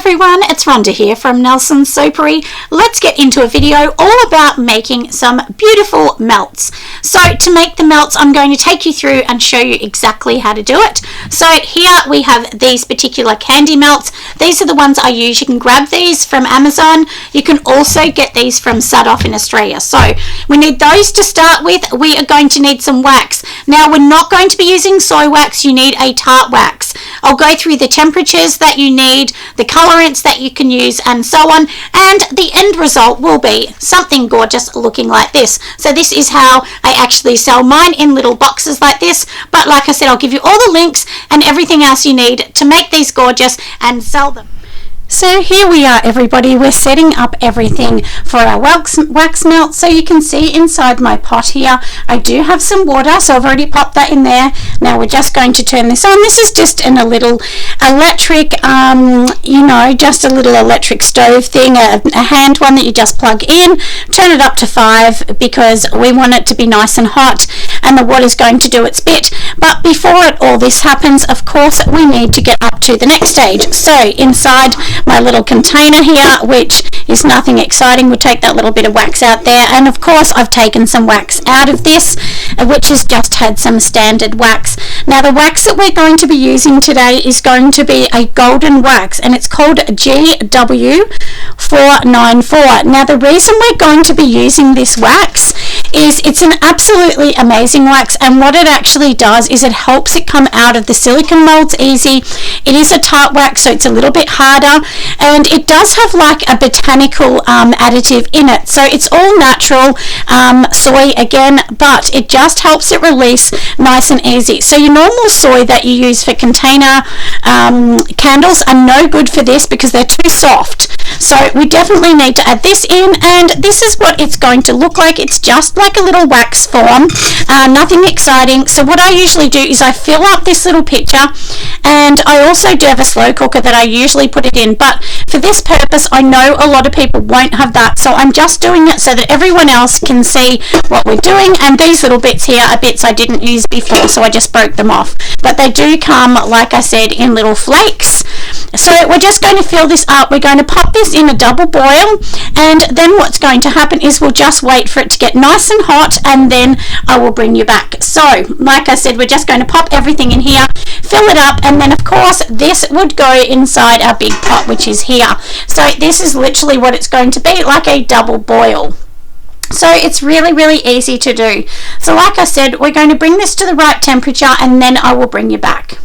everyone, it's Rhonda here from Nelson's Soapery. Let's get into a video all about making some beautiful melts. So to make the melts, I'm going to take you through and show you exactly how to do it. So here we have these particular candy melts. These are the ones I use. You can grab these from Amazon. You can also get these from Sudoff in Australia. So we need those to start with. We are going to need some wax. Now we're not going to be using soy wax. You need a tart wax. I'll go through the temperatures that you need, the colorants that you can use, and so on, and the end result will be something gorgeous looking like this. So this is how I actually sell mine, in little boxes like this, but like I said, I'll give you all the links and everything else you need to make these gorgeous and sell them. So here we are, everybody. We're setting up everything for our wax melt. So you can see inside my pot here, I do have some water, so I've already popped that in there. Now we're just going to turn this on. This is just a little electric, just a little electric stove thing, a hand one that you just plug in. Turn it up to 5 because we want it to be nice and hot, and the water's going to do its bit. But before all this happens, of course, we need to get up to the next stage. So inside my little container here, which is nothing exciting, we'll take that little bit of wax out there, and of course I've taken some wax out of this, which has just had some standard wax. Now the wax that we're going to be using today is going to be a golden wax, and it's called GW494. Now the reason we're going to be using this wax is it's an absolutely amazing wax, and what it actually does is it helps it come out of the silicone molds easy. It is a tart wax, so it's a little bit harder, and it does have like a botanical additive in it, so it's all natural soy again, but it just helps it release nice and easy. So your normal soy that you use for container candles are no good for this because they're too soft. So we definitely need to add this in, and this is what it's going to look like. It's just like a little wax form, nothing exciting. So what I usually do is I fill up this little pitcher, and I also do have a slow cooker that I usually put it in, but for this purpose I know a lot of people won't have that, so I'm just doing it so that everyone else can see what we're doing. And these little bits here are bits I didn't use before, so I just broke them off, but they do come, like I said, in little flakes. So we're just going to fill this up. We're going to pop this in a double boil, and then what's going to happen is we'll just wait for it to get nice and hot, and then I will bring you back. So like I said, we're just going to pop everything in here, fill it up, and then of course this would go inside our big pot, which is here. So this is literally what it's going to be, like a double boil. So it's really, really easy to do. So like I said, we're going to bring this to the right temperature, and then I will bring you back.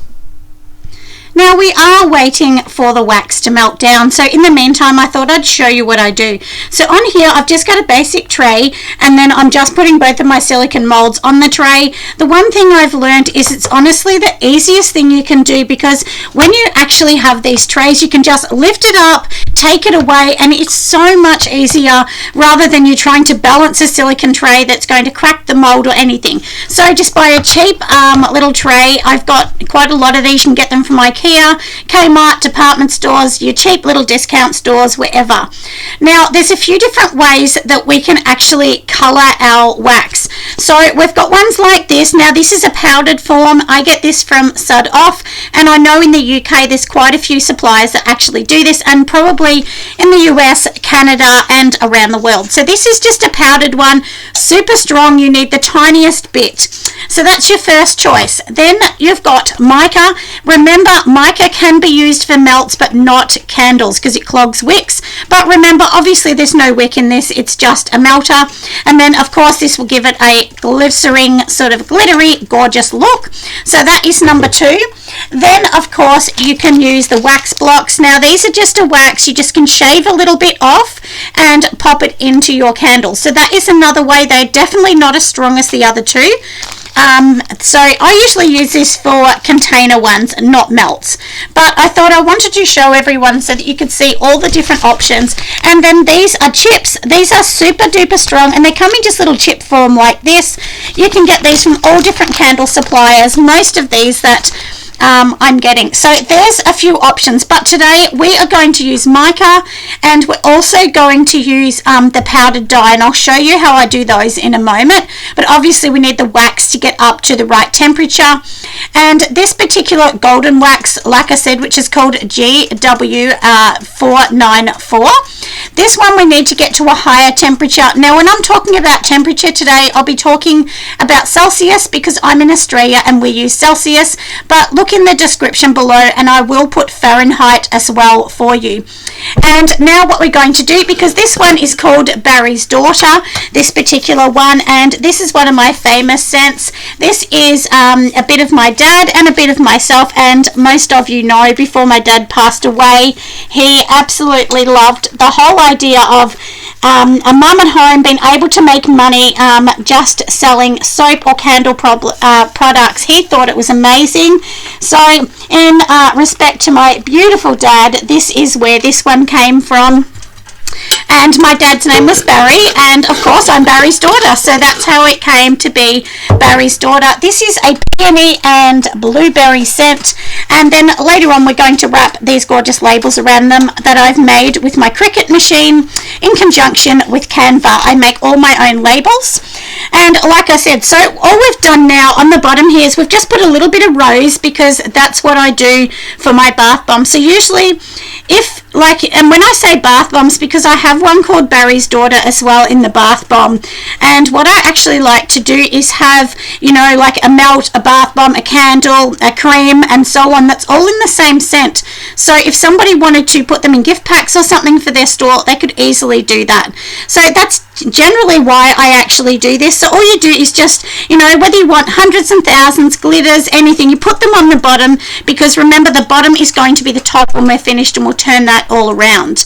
Now we are waiting for the wax to melt down, so in the meantime I thought I'd show you what I do. So on here I've just got a basic tray, and then I'm just putting both of my silicone molds on the tray. The one thing I've learned is it's honestly the easiest thing you can do, because when you actually have these trays you can just lift it up, take it away, and it's so much easier rather than you trying to balance a silicone tray that's going to crack the mold or anything. So just buy a cheap little tray. I've got quite a lot of these. You can get them from IKEA, Kmart, department stores, your cheap little discount stores, wherever. Now there's a few different ways that we can actually color our wax. So we've got ones like this. Now this is a powdered form. I get this from Sudoff, and I know in the UK there's quite a few suppliers that actually do this, and probably in the US, Canada, and around the world. So this is just a powdered one, super strong. You need the tiniest bit. So that's your first choice. Then you've got mica. Remember, mica can be used for melts but not candles because it clogs wicks. But remember, obviously there's no wick in this, it's just a melter. And then of course this will give it a glistering, sort of glittery, gorgeous look. So that is number 2. Then of course you can use the wax blocks. Now these are just a wax, you just can shave a little bit off and pop it into your candle. So that is another way. They're definitely not as strong as the other two. So I usually use this for container ones, not melts, but I thought I wanted to show everyone so that you could see all the different options. And then these are chips. These are super duper strong, and they come in just little chip form like this. You can get these from all different candle suppliers. Most of these that I'm getting. So there's a few options, but today we are going to use mica, and we're also going to use the powdered dye, and I'll show you how I do those in a moment. But obviously we need the wax to get up to the right temperature, and this particular golden wax, like I said, which is called GW494, this one we need to get to a higher temperature. Now when I'm talking about temperature today, I'll be talking about Celsius because I'm in Australia and we use Celsius, but look in the description below and I will put Fahrenheit as well for you. And now what we're going to do, because this one is called Barry's Daughter, this particular one, and this is one of my famous scents. This is a bit of my dad and a bit of myself, and most of you know before my dad passed away, he absolutely loved the whole idea of a mum at home being able to make money just selling soap or candle products. He thought it was amazing. So in respect to my beautiful dad, this is where this one came from. And my dad's name was Barry, and of course I'm Barry's daughter, so that's how it came to be Barry's Daughter. This is a peony and blueberry scent, and then later on we're going to wrap these gorgeous labels around them that I've made with my Cricut machine in conjunction with Canva. I make all my own labels, and like I said, so all we've done now on the bottom here is we've just put a little bit of rose because that's what I do for my bath bomb. So usually and when I say bath bombs, because I have one called Barry's Daughter as well in the bath bomb, and what I actually like to do is have, like a melt, a bath bomb, a candle, a cream, and so on, that's all in the same scent. So if somebody wanted to put them in gift packs or something for their store, they could easily do that. So that's generally why I actually do this. So all you do is just, whether you want hundreds and thousands, glitters, anything, you put them on the bottom, because remember the bottom is going to be the top when we're finished, and we'll turn that all around.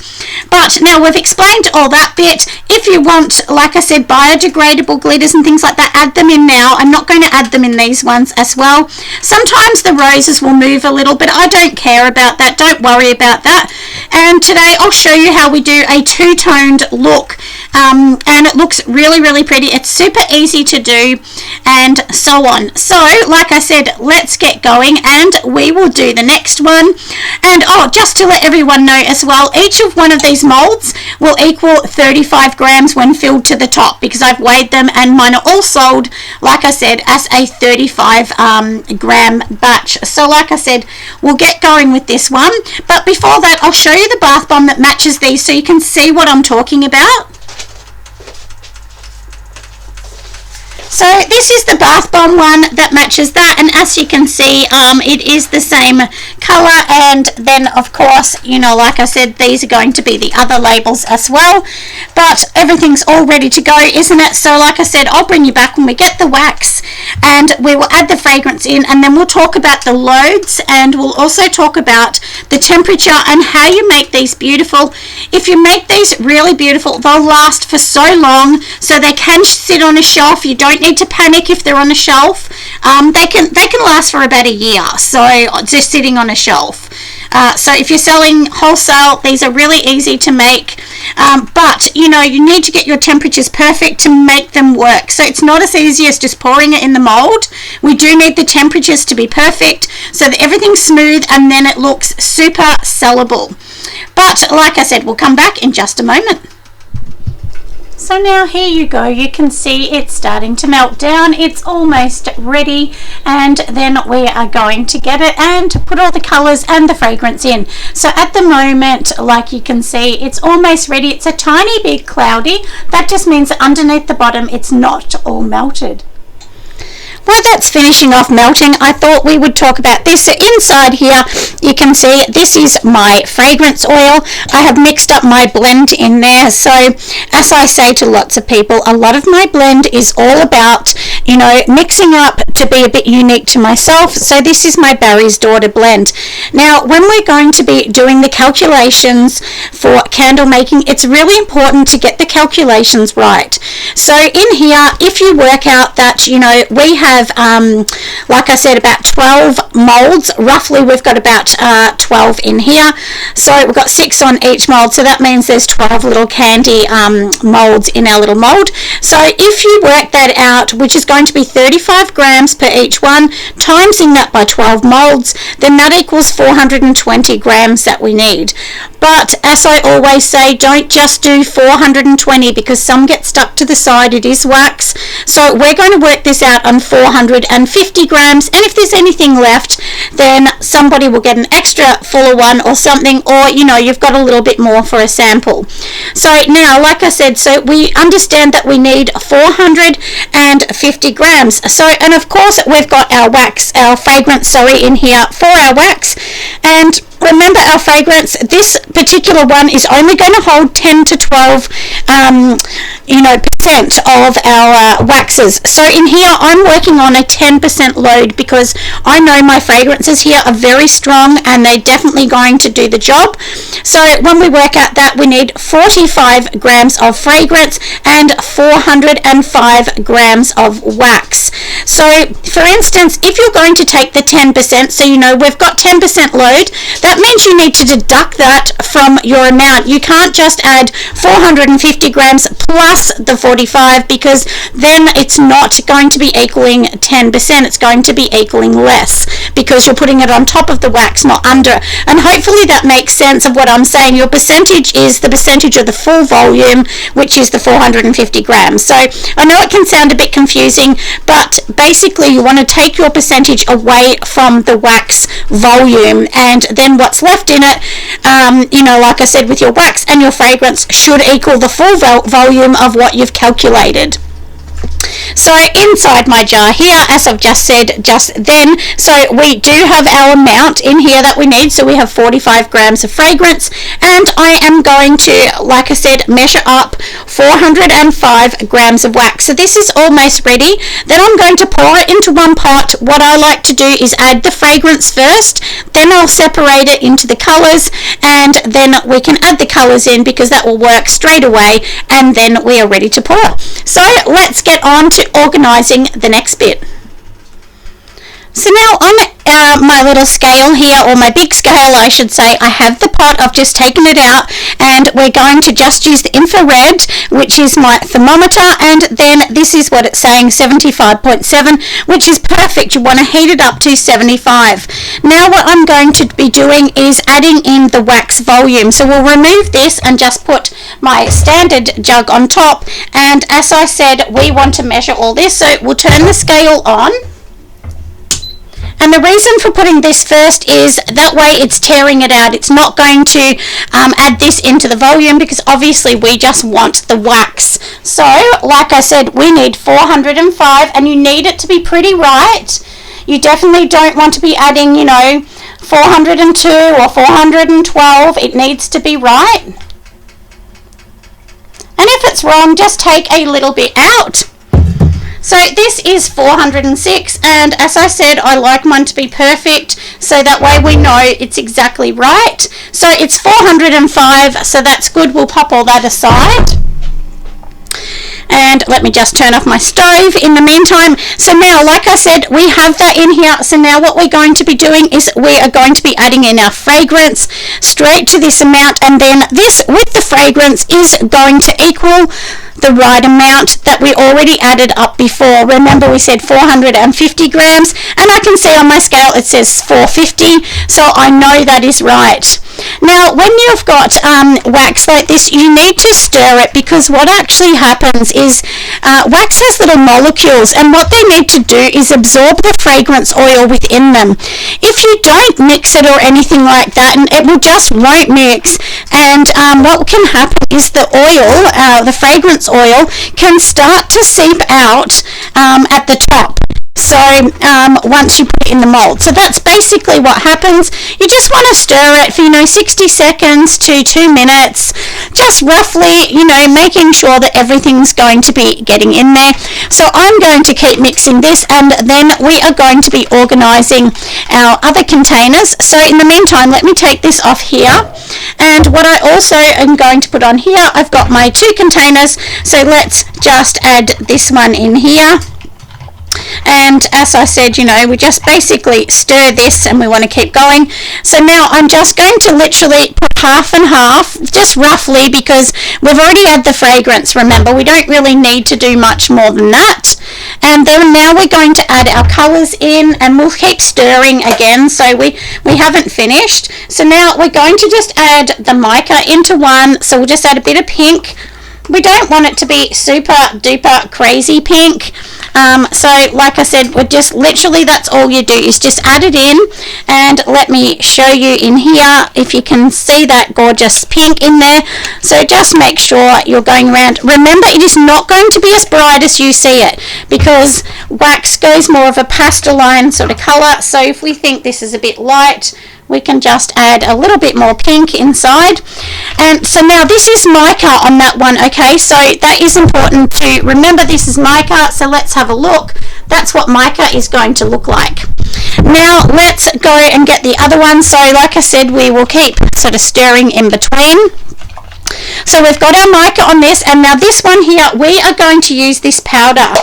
But now we've explained all that bit. If you want, like I said, biodegradable glitters and things like that, add them in now. I'm not going to add them in these ones as well. Sometimes the roses will move a little, but I don't care about that. Don't worry about that. And today I'll show you how we do a two-toned look, and it looks really, really pretty. It's super easy to do, and so on. So like I said, let's get going, and we will do the next one. And just to let everyone know as well, each of one of these molds will equal 35 grams when filled to the top, because I've weighed them and mine are all sold, like I said, as a 35 gram batch. So like I said, we'll get going with this one, but before that I'll show you the bath bomb that matches these so you can see what I'm talking about. So this is the bath bomb one that matches that, and as you can see, it is the same color. And then of course, like I said, these are going to be the other labels as well, but everything's all ready to go, isn't it? So like I said, I'll bring you back when we get the wax, and we will add the fragrance in, and then we'll talk about the loads, and we'll also talk about the temperature and how you make these beautiful. If you make these really beautiful, they'll last for so long, so they can sit on a shelf. You don't need to panic if they're on a shelf. They can last for about a year, so just sitting on a shelf. So if you're selling wholesale, these are really easy to make, but you need to get your temperatures perfect to make them work. So it's not as easy as just pouring it in the mold. We do need the temperatures to be perfect so that everything's smooth, and then it looks super sellable. But like I said, we'll come back in just a moment. So now here you go, you can see it's starting to melt down. It's almost ready, and then we are going to get it and put all the colors and the fragrance in. So at the moment, like you can see, it's almost ready. It's a tiny bit cloudy. That just means that underneath the bottom it's not all melted. While that's finishing off melting, I thought we would talk about this. So inside here, you can see this is my fragrance oil. I have mixed up my blend in there. So as I say to lots of people, a lot of my blend is all about, mixing up to be a bit unique to myself. So this is my Barry's Daughter blend. Now, when we're going to be doing the calculations for candle making, it's really important to get the calculations right. So in here, if you work out that, we have like I said, about 12 molds. Roughly we've got about 12 in here, so we've got 6 on each mold, so that means there's 12 little candy molds in our little mold. So if you work that out, which is going going to be 35 grams per each one, timesing that by 12 molds, then that equals 420 grams that we need. But as I always say, don't just do 420 because some get stuck to the side. It is wax. So we're going to work this out on 450 grams, and if there's anything left, then somebody will get an extra fuller one or something, or you've got a little bit more for a sample. So now, like I said, so we understand that we need 450 grams. So, and of course we've got our wax, our fragrance, in here for our wax. And remember, our fragrance, this particular one is only going to hold 10 to 12 percent of our waxes. So in here I'm working on a 10% load because I know my fragrances here are very strong and they're definitely going to do the job. So when we work out that, we need 45 grams of fragrance and 405 grams of wax. So for instance, if you're going to take the 10%, so we've got 10% load, that means you need to deduct that from your amount. You can't just add 450 grams plus the 45 because then it's not going to be equaling 10%. It's going to be equaling less because you're putting it on top of the wax, not under. And hopefully that makes sense of what I'm saying. Your percentage is the percentage of the full volume, which is the 450 grams. So I know it can sound a bit confusing, but basically you want to take your percentage away from the wax volume, and then what's left in it, like I said, with your wax and your fragrance should equal the full volume of what you've calculated. So inside my jar here, as I've just said just then, so we do have our amount in here that we need. So we have 45 grams of fragrance, and I am going to, like I said, measure up 405 grams of wax. So this is almost ready. Then I'm going to pour it into one pot. What I like to do is add the fragrance first, then I'll separate it into the colors, and then we can add the colors in because that will work straight away, and then we are ready to pour. So let's get on to organizing the next bit. So now on my little scale here, or my big scale I should say, I have the pot. I've just taken it out, and we're going to just use the infrared, which is my thermometer, and then this is what it's saying, 75.7, which is perfect. You want to heat it up to 75. Now what I'm going to be doing is adding in the wax volume. So we'll remove this and just put my standard jug on top, and as I said, we want to measure all this, so we'll turn the scale on. And the reason for putting this first is that way it's tearing it out. It's not going to add this into the volume because obviously we just want the wax. So like I said, we need 405, and you need it to be pretty right. You definitely don't want to be adding 402 or 412. It needs to be right. And if it's wrong, just take a little bit out. So this is 406, and as I said, I like mine to be perfect so that way we know it's exactly right. So it's 405, so that's good. We'll pop all that aside. And let me just turn off my stove in the meantime. So now, like I said, we have that in here. So now what we're going to be doing is we are going to be adding in our fragrance straight to this amount, and then this with the fragrance is going to equal the right amount that we already added up before. Remember, we said 450 grams, and I can see on my scale it says 450, so I know that is right. Now when you've got wax like this, you need to stir it, because what actually happens is wax has little molecules, and what they need to do is absorb the fragrance oil within them. If you don't mix it or anything like that, and it won't mix, and what can happen is the oil, the fragrance oil, can start to seep out at the top. So once you put it in the mold. So that's basically what happens. You just want to stir it for 60 seconds to 2 minutes, just roughly, making sure that everything's going to be getting in there. So I'm going to keep mixing this, and then we are going to be organizing our other containers. So in the meantime, let me take this off here, and what I also am going to put on here, I've got my 2 containers. So let's just add this one in here. And as I said, we just basically stir this and we want to keep going. So now I'm just going to literally put half and half, just roughly, because we've already had the fragrance. Remember, we don't really need to do much more than that. And then now we're going to add our colours in, and we'll keep stirring again, so we haven't finished. So now we're going to just add the mica into one. So we'll just add a bit of pink. We don't want it to be super duper crazy pink. So like I said, we're just literally, that's all you do, is just add it in. And let me show you in here if you can see that gorgeous pink in there. So just make sure you're going around. Remember, it is not going to be as bright as you see it, because wax goes more of a pasteline sort of color. So if we think this is a bit light, we can just add a little bit more pink inside. And so now this is mica on that one, okay? So that is important to remember, this is mica. So let's have a look. That's what mica is going to look like. Now let's go and get the other one. So like I said, we will keep sort of stirring in between. So we've got our mica on this, and now this one here, we are going to use this powder.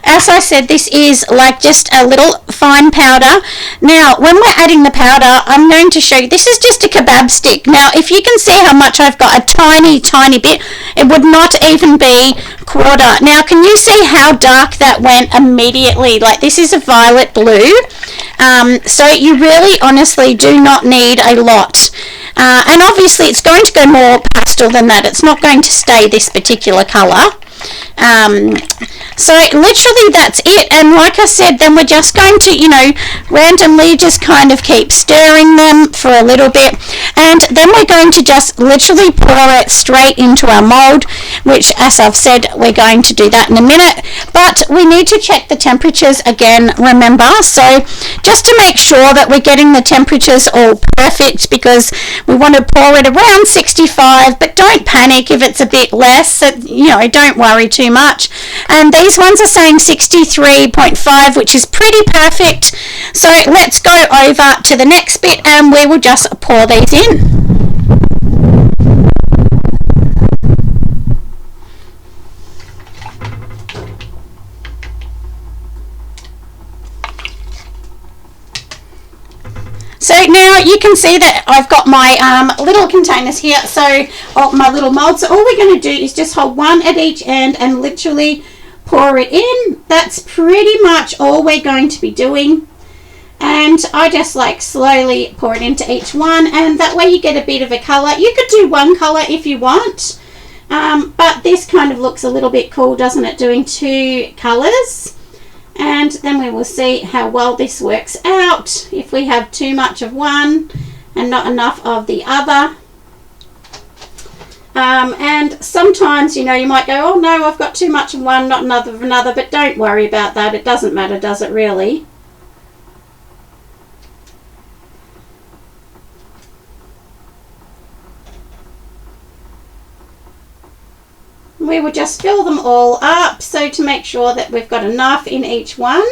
As I said, this is like just a little fine powder. Now, when we're adding the powder, I'm going to show you, this is just a kebab stick. Now, if you can see how much I've got, a tiny, tiny bit, it would not even be quarter. Now, can you see how dark that went immediately? Like, this is a violet blue. So you really, honestly, do not need a lot. And obviously, it's going to go more pastel than that. It's not going to stay this particular colour. So literally that's it. And like I said, then we're just going to, randomly just kind of keep stirring them for a little bit, and then we're going to just literally pour it straight into our mold, which, as I've said, we're going to do that in a minute. But we need to check the temperatures again, remember, so just to make sure that we're getting the temperatures all perfect, because we want to pour it around 65, but don't panic if it's a bit less. So, don't worry too much. And these ones are saying 63.5, which is pretty perfect. So let's go over to the next bit, and we will just pour these in. So now you can see that I've got my little containers here, so my little molds. So all we're going to do is just hold one at each end and literally pour it in. That's pretty much all we're going to be doing. And I just like slowly pour it into each one, and that way you get a bit of a colour. You could do one colour if you want, but this kind of looks a little bit cool, doesn't it, doing two colours? And then we will see how well this works out, if we have too much of one and not enough of the other. And sometimes, you might go, oh no, I've got too much of one, not enough of another, but don't worry about that. It doesn't matter, does it really? We will just fill them all up, so to make sure that we've got enough in each one.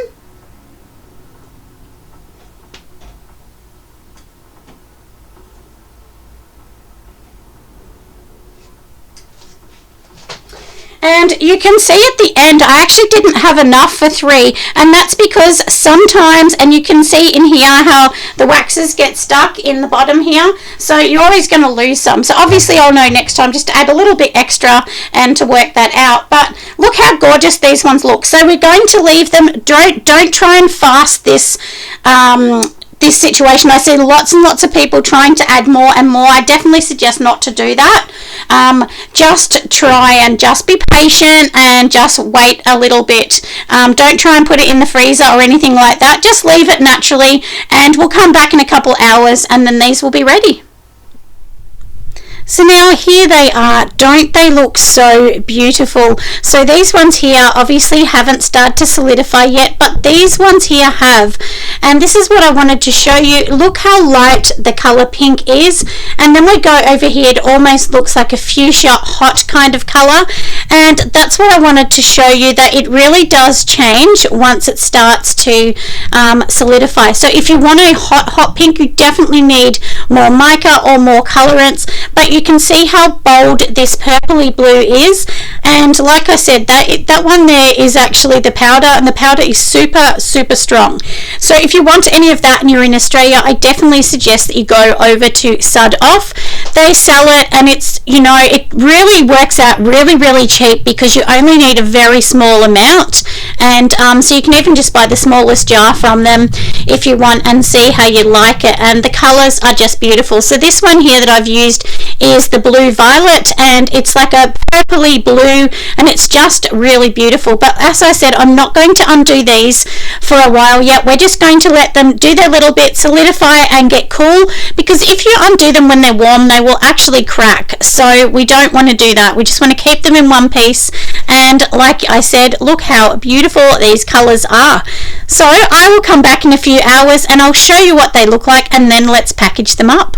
And you can see at the end, I actually didn't have enough for 3, and that's because sometimes, and you can see in here how the waxes get stuck in the bottom here, so you're always going to lose some. So obviously I'll know next time just to add a little bit extra and to work that out. But look how gorgeous these ones look. So we're going to leave them. Don't try and fast this this situation. I see lots and lots of people trying to add more and more. I definitely suggest not to do that. Just try and just be patient and just wait a little bit. Don't try and put it in the freezer or anything like that. Just leave it naturally, and we'll come back in a couple hours and then these will be ready. So now here they are. Don't they look so beautiful? So these ones here obviously haven't started to solidify yet, but these ones here have. and this is what I wanted to show you. Look how light the color pink is, and then we go over here, it almost looks like a fuchsia hot kind of color, and that's what I wanted to show you, that it really does change once it starts to solidify. So if you want a hot pink, you definitely need more mica or more colorants, but you can see how bold this purpley blue is. And like I said, that one there is actually the powder, and the powder is super strong. So if you want any of that and you're in Australia, I definitely suggest that you go over to Sud Off. They sell it, and it's, you know, it really works out really cheap because you only need a very small amount, and so you can even just buy the smallest jar from them if you want and see how you like it. And the colors are just beautiful. So this one here that I've used is the blue violet, and it's like a purpley blue, and it's just really beautiful. But as I said, I'm not going to undo these for a while yet. We're just going to let them do their little bit, solidify and get cool, because if you undo them when they're warm, they will actually crack. So we don't want to do that. We just want to keep them in one piece. And like I said, look how beautiful these colors are. So I will come back in a few hours and I'll show you what they look like, and then let's package them up.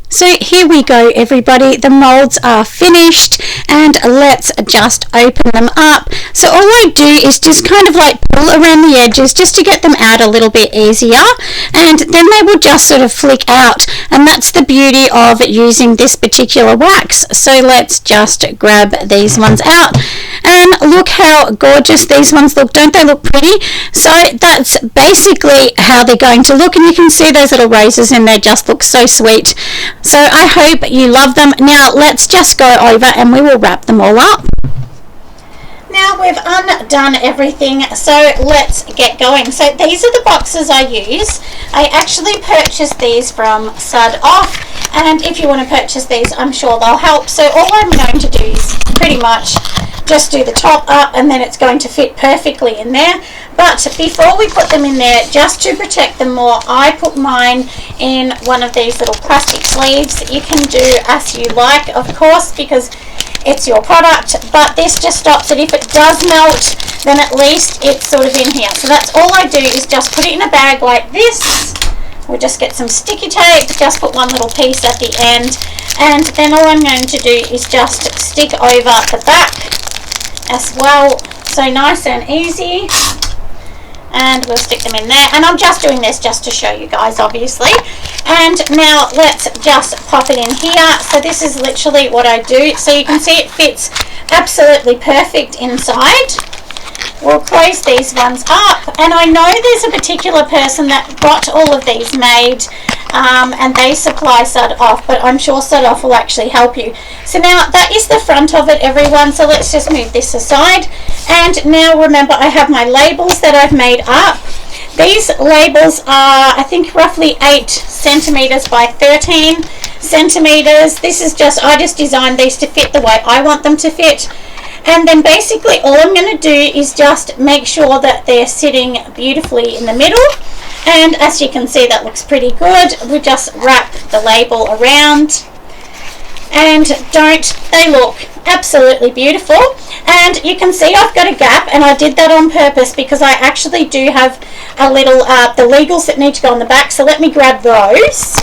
So here we go, everybody. The molds are finished, and let's just open them up. So all I do is just kind of like pull around the edges just to get them out a little bit easier, and then they will just sort of flick out, and that's the beauty of using this particular wax. So let's just grab these ones out, and look how gorgeous these ones look. Don't they look pretty? So that's basically how they're going to look, and you can see those little roses in there just look so sweet. So I hope you love them. Now let's just go over and we will wrap them all up. Now we've undone everything, so let's get going. So these are the boxes I use. I actually purchased these from Sud Off, and if you want to purchase these, I'm sure they'll help. So all I'm going to do is pretty much just do the top up, and then it's going to fit perfectly in there. But before we put them in there, just to protect them more, I put mine in one of these little plastic sleeves. You can do as you like, of course, because it's your product, but this just stops it. If it does melt, then at least it's sort of in here. So that's all I do, is just put it in a bag like this. We'll just get some sticky tape, just put one little piece at the end, and then all I'm going to do is just stick over the back as well. So nice and easy. And we'll stick them in there, and I'm just doing this just to show you guys, obviously. And now let's just pop it in here. So this is literally what I do. So you can see it fits absolutely perfect inside. We'll close these ones up, and I know there's a particular person that got all of these made, and they supply Sud Off, but I'm sure Sud Off will actually help you. So now that is the front of it, everyone. So let's just move this aside, and now remember, I have my labels that I've made up. These labels are, I think, roughly 8 centimeters by 13 centimeters. This is just, I just designed these to fit the way I want them to fit. And then basically all I'm going to do is just make sure that they're sitting beautifully in the middle. And as you can see, that looks pretty good. We just wrap the label around. And don't they look absolutely beautiful? And you can see I've got a gap, and I did that on purpose because I actually do have a little, the legals that need to go on the back. So let me grab those.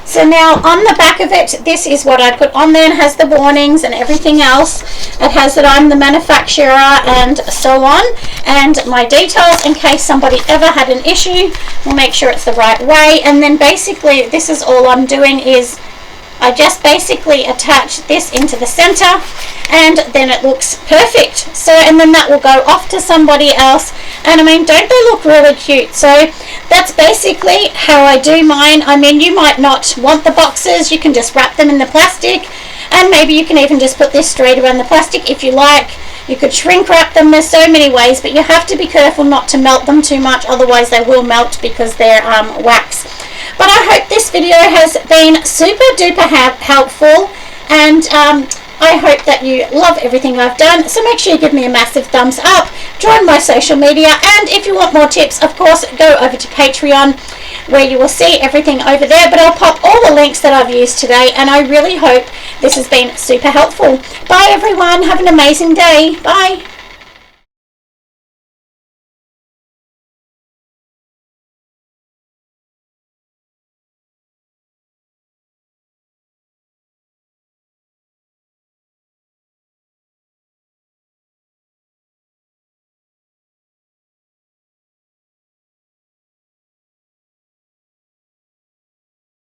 So now on the back of it, this is what I put on there. It has the warnings and everything else. It has that I'm the manufacturer and so on, and my details in case somebody ever had an issue. We'll make sure it's the right way. And then basically this is all I'm doing, is I just basically attach this into the center, and then it looks perfect. So, and then that will go off to somebody else, and I mean, don't they look really cute? So that's basically how I do mine. I mean, you might not want the boxes, you can just wrap them in the plastic, and maybe you can even just put this straight around the plastic if you like. You could shrink wrap them. There's so many ways, but you have to be careful not to melt them too much, otherwise they will melt because they're wax. But I hope this video has been super duper helpful, and I hope that you love everything I've done. So make sure you give me a massive thumbs up, join my social media, and if you want more tips, of course, go over to Patreon, where you will see everything over there. But I'll pop all the links that I've used today, and I really hope this has been super helpful. Bye everyone, have an amazing day. Bye.